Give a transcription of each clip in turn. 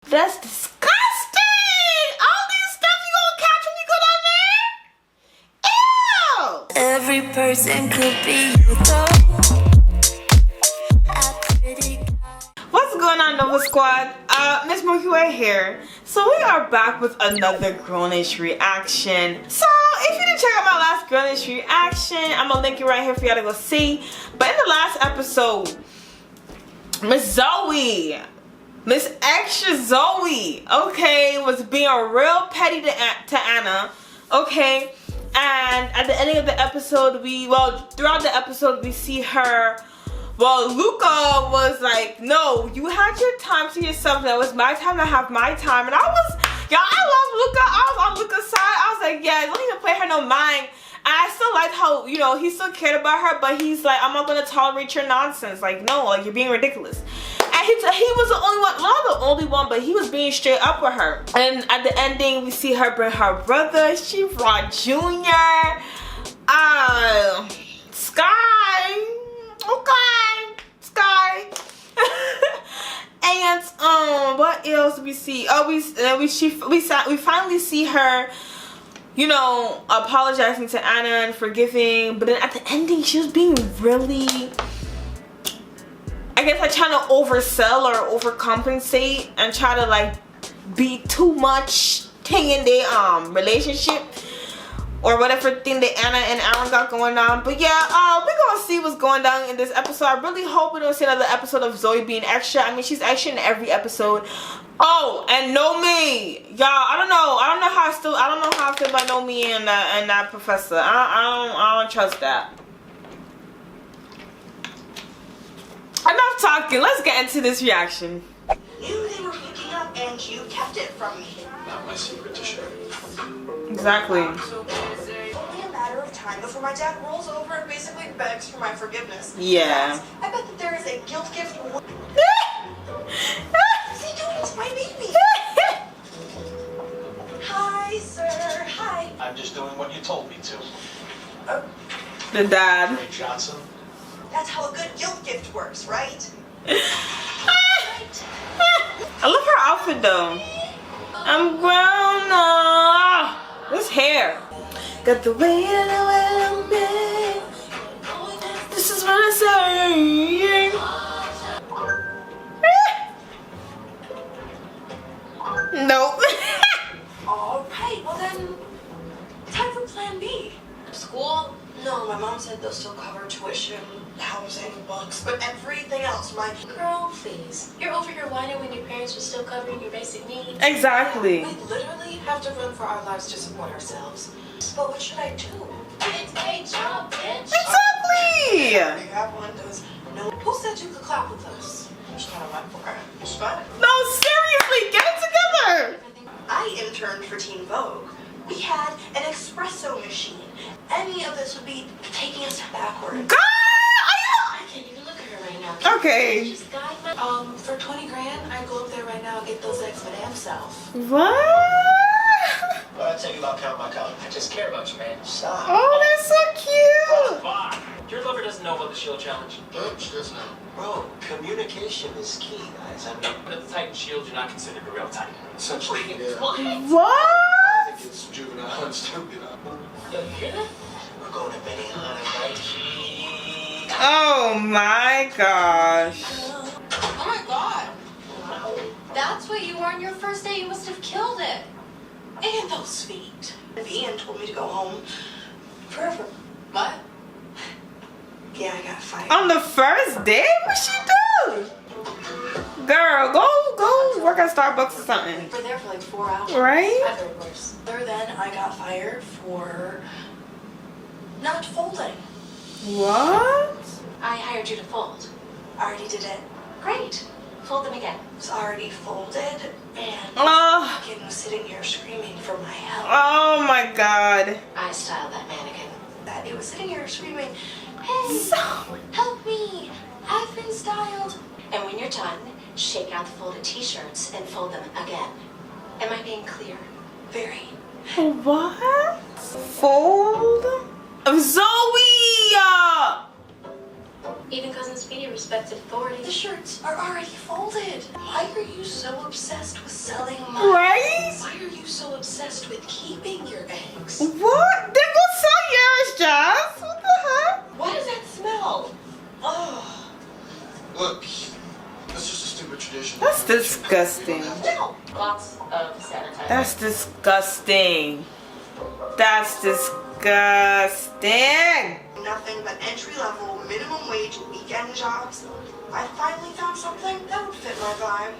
That's disgusting! All these stuff you gonna catch when you go down there? Ew! Every person could be you though. What's going on, Nova Squad? Ms.Milkywayy here. So we are back with another Grownish reaction. So if you didn't check out my last Grownish reaction, I'm gonna link it right here for y'all to go see. But in the last episode, Miss Zoey, Miss Extra Zoey, okay, was being real petty to Anna, okay? And at the ending of the episode, throughout the episode, we see her. Well, Luca was like, no, you had your time to yourself. That was my time to have my time. And I love Luca. I was on Luca's side. I was like, yeah, don't even play her no mind. And I still liked how, he still cared about her, but he's like, I'm not going to tolerate your nonsense. Like, no, like, you're being ridiculous. And he was the only one, not the only one, but he was being straight up with her. And at the ending, we see her bring her brother, She-Rod Jr., Sky, okay, Sky. And what else do we see? Oh, we finally see her, apologizing to Anna and forgiving. But then at the ending, she was being really, I guess, like trying to oversell or overcompensate and try to like be too much thing in their relationship. Or whatever thing that Anna and Aaron got going on. But yeah, we're gonna see what's going down in this episode. I really hope we don't see another episode of Zoey being extra. I mean, she's extra in every episode. Oh, and Nomi, y'all, I don't know how I feel about Nomi and that professor. I don't trust that. Enough talking. Let's get into this reaction. Knew they were hooking up and you kept it from me. Not my secret to share. Exactly. Only a matter of time before my dad rolls over and basically begs for my forgiveness. Yeah. I bet that there is a guilt gift. What's he doing to my baby? Hi, sir. Hi. I'm just doing what you told me to. The dad. Ray Johnson. That's how a good guilt gift works, right? I love her outfit though. I'm grown up. This hair. Got the weight of the world, babe. This is what I say. Nope. Alright, well then, time for plan B. School? No, my mom said they'll still cover tuition, housing, books, but everything else, my... Girl, please. You're over here whining when your parents were still covering your basic needs. Exactly. We literally have to run for our lives to support ourselves. But what should I do? It's a job, bitch. Exactly. We have one, does no... Who said you could clap with us? It's not on my program. It's fine. No, seriously, get it together. I interned for Teen Vogue. We had an espresso machine. Any of this would be taking us backwards. God, I can't even look at her right now. Okay. Just guide my... For 20 grand, I'd go up there right now and get those eggs for damn self. What? What I tell you about Count my count? I just care about you, man. Stop. Oh, that's so cute. Fuck! Your lover doesn't know about the shield challenge. She doesn't know. Bro, communication is key, guys. I mean, But the Titan shield, you're not considered a real Titan. essentially, yeah. What? I think it's juvenile and stupid. Yo, you hear that? We're going to Benny Hanna, right? Oh my gosh. Oh my god. That's what you were on your first day. You must have killed it. And those feet. Ian told me to go home forever. What? Yeah, I got fired. On the first day? What she do? Girl, go work at Starbucks or something. We were there for like 4 hours. Right? I've heard worse. Other than I got fired for not folding. What? I hired you to fold. I already did it. Great. Fold them again. It's already folded and Oh. Ian was sitting here screaming for my help. Oh my god. I styled that mannequin. That it was sitting here screaming, Hey, help me. I've been styled. And when you're done, shake out the folded t-shirts and fold them again. Am I being clear? very. What? Fold? Zoey! Even Cousin Speedy respects authority. The shirts are already folded. Why are you so obsessed with selling my Right? Why are you so obsessed with keeping your eggs? What? Then go sell yours, Jazz. What the heck? Why does that smell? Oh, Look, that's just a stupid tradition. That's disgusting. no. Lots of sanitizer. That's disgusting. That's disgusting. Nothing but entry-level, minimum wage weekend jobs. I finally found something that would fit my vibe.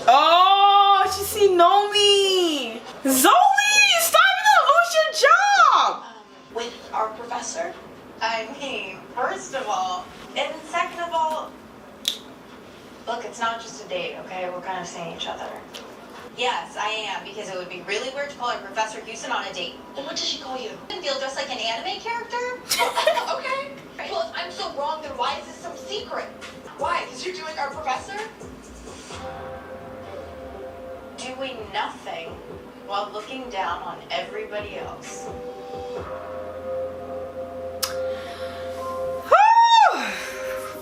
Oh, she see Nomi. Zoey, you're starting to lose your job. With our professor? I mean, first of all, and second of all, Look, it's not just a date, okay? We're kind of seeing each other. Yes, I am, because it would be really weird to call our Professor Houston on a date. and what does she call you? And feel just like an anime character? Okay. Well, if I'm so wrong, then why is this some secret? Why? Because you're doing our professor? Doing nothing while looking down on everybody else.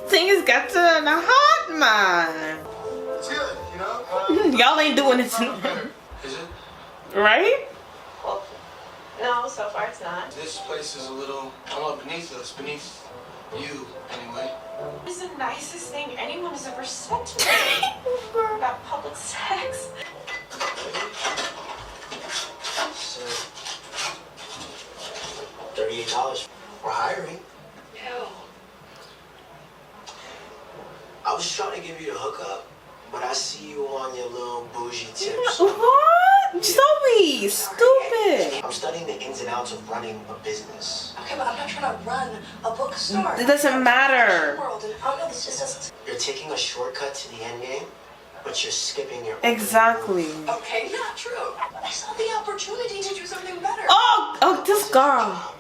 Things got to the hot man. It's good, you know? Y'all ain't doing it Better. Is it? right? Well, no, so far it's not. This place is a little beneath us, beneath you, anyway. It's the nicest thing anyone has ever said to me about public sex. So, $38. We're hiring. No. I was trying to give you the hookup, but I see you on your little bougie tips. What? Zoey, stupid. I'm studying the ins and outs of running a business. Okay, but I'm not trying to run a bookstore. It doesn't matter. World, and I don't know, this just doesn't. You're taking a shortcut to the end game, but you're skipping your Exactly. Okay, not true. I saw the opportunity to do something better. Oh, this girl.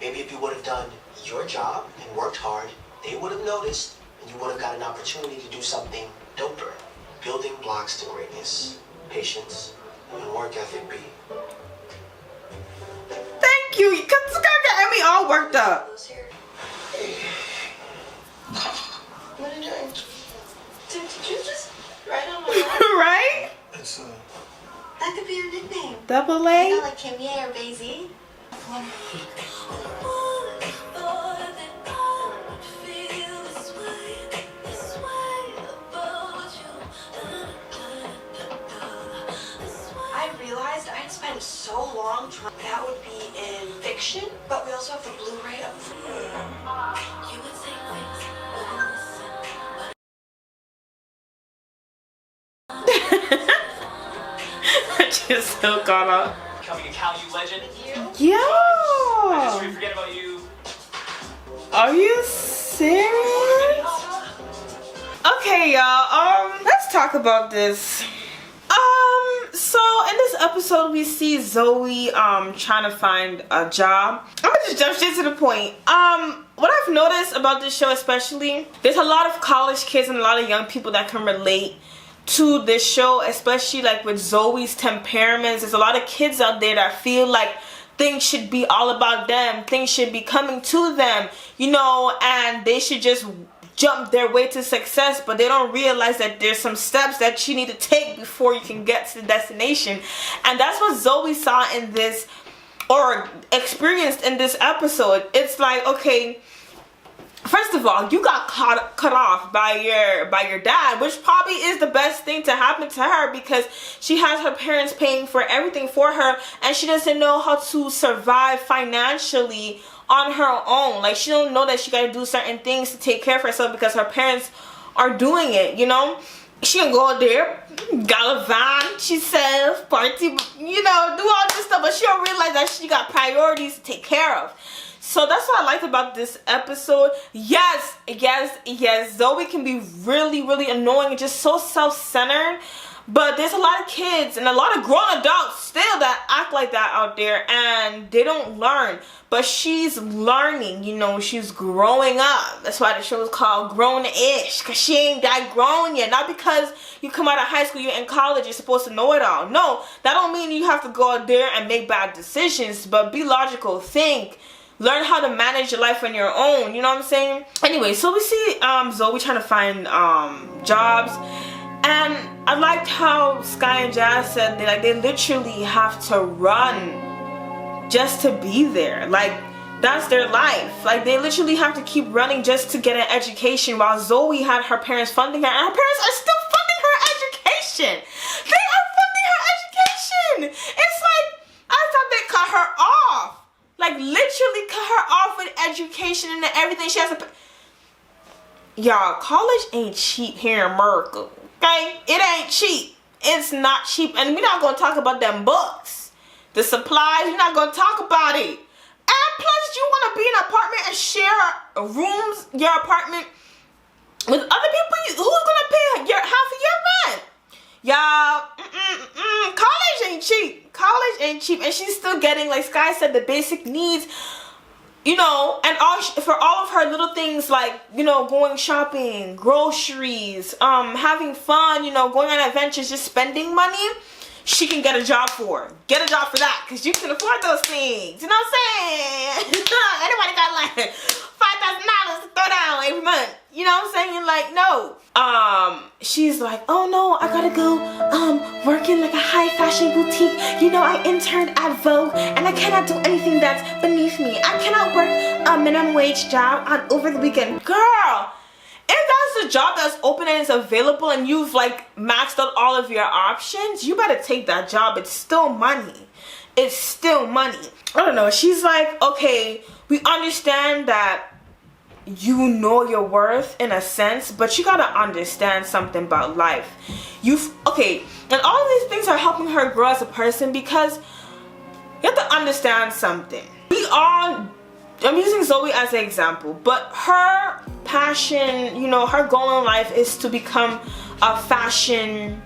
Maybe if you would have done your job and worked hard, they would have noticed, and you would have got an opportunity to do something doper. Building blocks to greatness, patience, and work ethic be. Thank you. This girl got me all worked up. Those here. What are you doing? Did you just write on my leg? Right? It's That could be your nickname. Double You know, A. like Kimye or Basie. I realized I'd spent so long trying. That would be in fiction, but we also have the Blu-ray of. Just so caught up. Becoming a Cal U legend. Yo. History, forget about you. Are you serious? Okay, y'all. Let's talk about this. So in this episode, we see Zoey trying to find a job. I'm gonna just jump straight to the point. What I've noticed about this show, especially, there's a lot of college kids and a lot of young people that can relate to this show, especially like with Zoey's temperaments. There's a lot of kids out there that feel like things should be all about them, things should be coming to them, you know, and they should just jump their way to success, but they don't realize that there's some steps that you need to take before you can get to the destination. And that's what Zoey saw in this, or experienced in this episode. It's like, okay, first of all, you got cut off by your dad, which probably is the best thing to happen to her, because she has her parents paying for everything for her, and she doesn't know how to survive financially on her own. Like, she don't know that she got to do certain things to take care of herself because her parents are doing it, you know. She can go there, gallivant, she says, party, you know, do all this stuff, but she don't realize that she got priorities to take care of. So that's what I liked about this episode. Yes, Zoey can be really, really annoying and just so self-centered. But there's a lot of kids and a lot of grown adults still that act like that out there, and they don't learn. But she's learning, you know, she's growing up. That's why the show is called Grownish, because she ain't that grown yet. Not because you come out of high school, you're in college, you're supposed to know it all. No, that don't mean you have to go out there and make bad decisions, but be logical, think learn how to manage your life on your own, you know what I'm saying? Anyway, so we see Zoey trying to find jobs, and I liked how Sky and Jazz said they literally have to run just to be there. Like, that's their life. Like, they literally have to keep running just to get an education, while Zoey had her parents funding her, and her parents are still funding her education. They are funding her education. It's like, I thought they cut her off. Like, literally cut her off with education and everything. She has to. Y'all, college ain't cheap here in America. Okay? It ain't cheap. It's not cheap. And we're not going to talk about them books. The supplies, we're not going to talk about it. And plus, you want to be in an apartment and share rooms, your apartment, with other people? Who's going to pay half of your rent? Y'all, college ain't cheap. College ain't cheap. And she's still getting, like Sky said, the basic needs, you know, and for all of her little things, like, you know, going shopping, groceries, having fun, you know, going on adventures, just spending money. She can get a job for. Get a job for that, because you can afford those things. You know what I'm saying? Anybody got like $5,000 to throw down every month? You know what I'm saying? Like, no. She's like, oh no, I gotta go work in like a high fashion boutique. You know, I interned at Vogue, and I cannot do anything that's beneath me. I cannot work a minimum wage job over the weekend. Girl, if that's the job that's open and is available and you've like maxed out all of your options, you better take that job. It's still money. It's still money. I don't know. She's like, okay, we understand that you know your worth in a sense, but you gotta understand something about life. Okay, and all of these things are helping her grow as a person, because you have to understand something. I'm using Zoey as an example, but her passion, you know, her goal in life is to become a fashion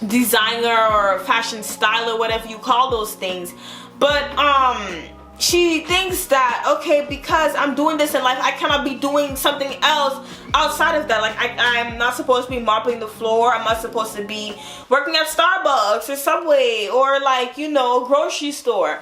designer or a fashion styler, whatever you call those things. But she thinks that, okay, because I'm doing this in life, I cannot be doing something else outside of that. Like, I'm not supposed to be mopping the floor. I'm not supposed to be working at Starbucks or Subway or, like, you know, a grocery store.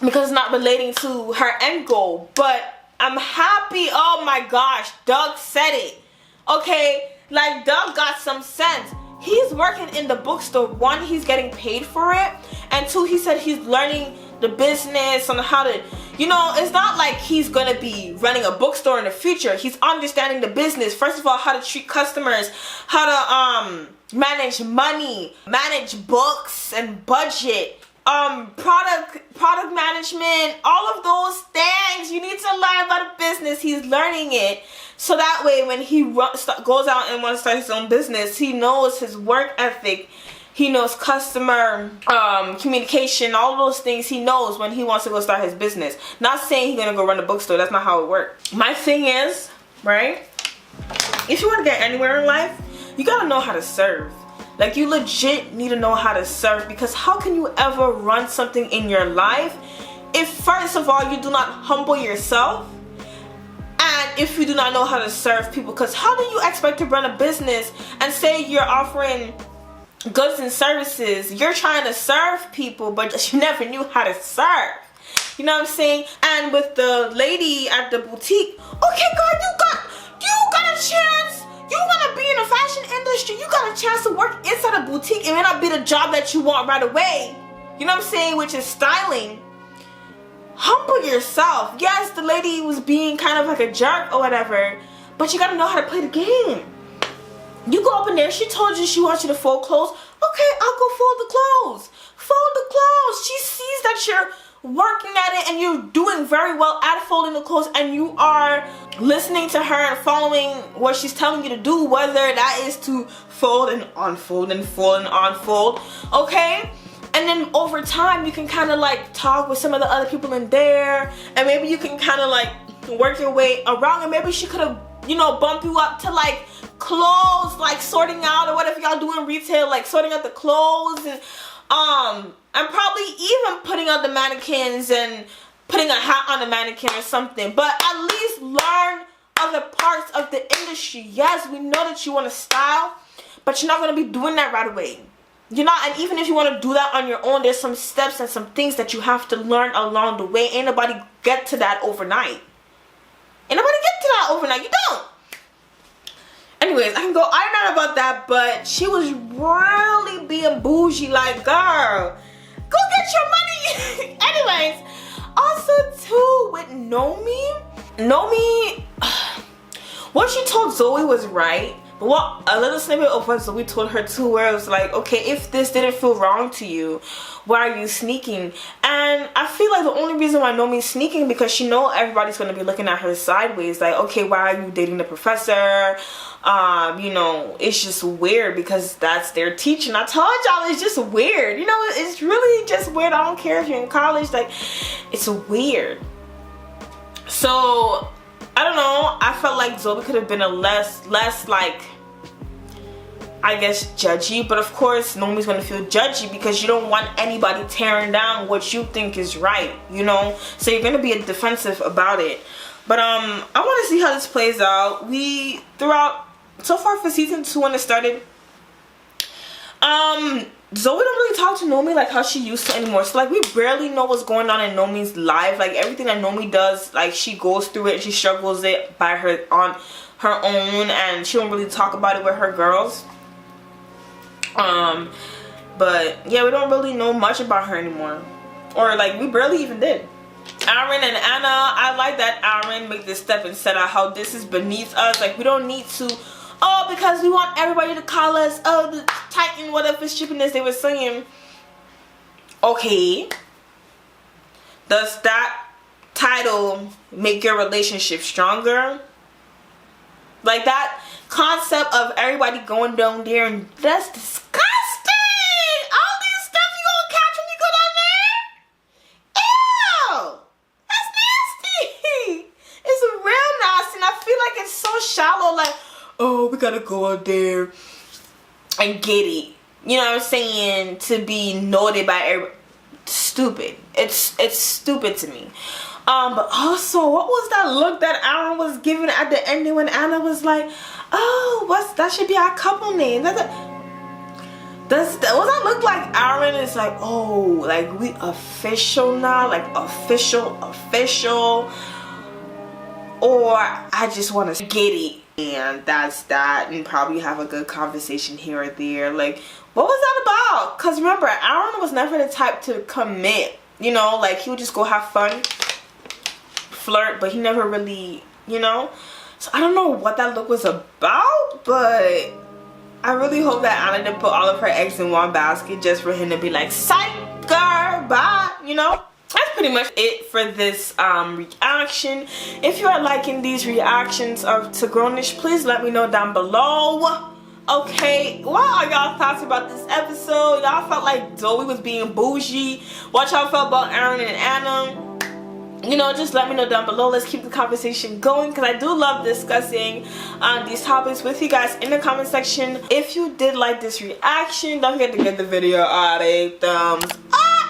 Because it's not relating to her end goal. But I'm happy. Oh my gosh, Doug said it. Okay, like, Doug got some sense. He's working in the bookstore. One, he's getting paid for it, and two, he said he's learning the business on how to, you know, it's not like he's gonna be running a bookstore in the future. He's understanding the business. First of all, how to treat customers, how to manage money, manage books and budget, product management, all of those things. You need to learn about a business. He's learning it, so that way when he goes out and wants to start his own business, he knows his work ethic. He knows customer communication, all those things he knows when he wants to go start his business. Not saying he's gonna go run a bookstore. That's not how it works. My thing is, right, if you want to get anywhere in life, you gotta know how to serve. Like, you legit need to know how to serve, because how can you ever run something in your life if, first of all, you do not humble yourself, and if you do not know how to serve people? Because how do you expect to run a business and say you're offering goods and services, you're trying to serve people, but you never knew how to serve? You know what I'm saying? And with the lady at the boutique, okay, girl, you got a chance. You want to be in the fashion industry, you got a chance to work inside a boutique. It may not be the job that you want right away, you know what I'm saying, which is styling. Humble yourself. Yes, the lady was being kind of like a jerk or whatever, but you got to know how to play the game. You go up in there, she told you she wants you to fold clothes. Okay, I'll go fold the clothes. Fold the clothes. She sees that you're working at it and you're doing very well at folding the clothes, and you are listening to her and following what she's telling you to do, whether that is to fold and unfold and fold and unfold, okay? And then over time, you can kind of like talk with some of the other people in there, and maybe you can kind of like work your way around, and maybe she could have, you know, bumped you up to like clothes, like sorting out, or whatever y'all do in retail, like sorting out the clothes, and probably even putting out the mannequins and putting a hat on the mannequin or something. But at least learn other parts of the industry. Yes, we know that you want to style, but you're not going to be doing that right away. You know, and even if you want to do that on your own, there's some steps and some things that you have to learn along the way. Ain't nobody get to that overnight. Ain't nobody get to that overnight. You don't. Anyways, I can go on and on about that, but she was really being bougie. Like, girl, go get your money. Anyways, also too with Nomi, what she told Zoey was right. But what a little snippet of what Zoey told her too, where it was like, okay, if this didn't feel wrong to you, why are you sneaking? And I feel like the only reason why Nomi's sneaking because she know everybody's gonna be looking at her sideways. Like, okay, why are you dating the professor? You know, it's just weird because that's their teaching. I told y'all it's just weird. You know, it's really just weird. I don't care if you're in college, like, it's weird. So I don't know, I felt like Zoey could have been a less like, I guess, judgy. But of course Nomi's gonna feel judgy because you don't want anybody tearing down what you think is right, you know, so you're gonna be defensive about it. But I want to see how this plays out. We throughout so far for season 2 when it started, Zoey don't really talk to Nomi like how she used to anymore. So like we barely know what's going on in Nomi's life. Like everything that Nomi does, like she goes through it and she struggles it by her on her own, and she don't really talk about it with her girls. But yeah, we don't really know much about her anymore, or like we barely even did. Aaron and Anna, I like that Aaron made this step and said how this is beneath us. Like we don't need to, oh, because we want everybody to call us, oh, the Titan, whatever stupidness they were saying. Okay, does that title make your relationship stronger? Like that concept of everybody going down there, and that's disgusting. All these stuff you gonna catch when you go down there? Ew, that's nasty. It's real nasty, and I feel like it's so shallow. Like, oh, we gotta go out there and get it. You know what I'm saying? To be noted by everybody. Stupid. It's stupid to me. But also, what was that look that Aaron was giving at the ending when Anna was like, oh, that should be our couple name. Does that look like Aaron is like, oh, like we official now, like official, or I just want to get it, and that's that, and probably have a good conversation here or there. Like, what was that about? Because remember, Aaron was never the type to commit, you know, like he would just go have fun, flirt, but he never really, you know. So I don't know what that look was about, but I really hope that Anna didn't put all of her eggs in one basket just for him to be like, psych girl, bye, you know. That's pretty much it for this reaction. If you are liking these reactions to Grownish, please let me know down below. Okay, what are y'all thoughts about this episode? Y'all felt like Zoey was being bougie? What y'all felt about Aaron and Anna? You know, just let me know down below. Let's keep the conversation going because I do love discussing these topics with you guys in the comment section. If you did like this reaction, don't forget to give the video a thumbs up.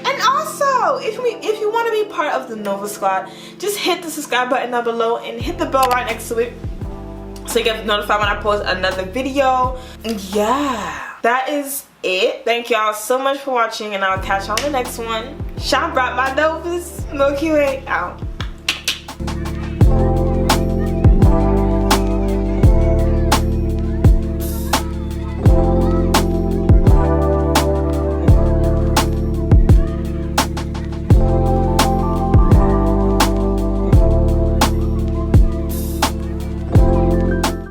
And also, if you want to be part of the Nova Squad, just hit the subscribe button down below and hit the bell right next to it so you get notified when I post another video. And yeah, that is it. Thank y'all so much for watching, and I'll catch you on the next one. Shine bright, my Novas. Milky Way out.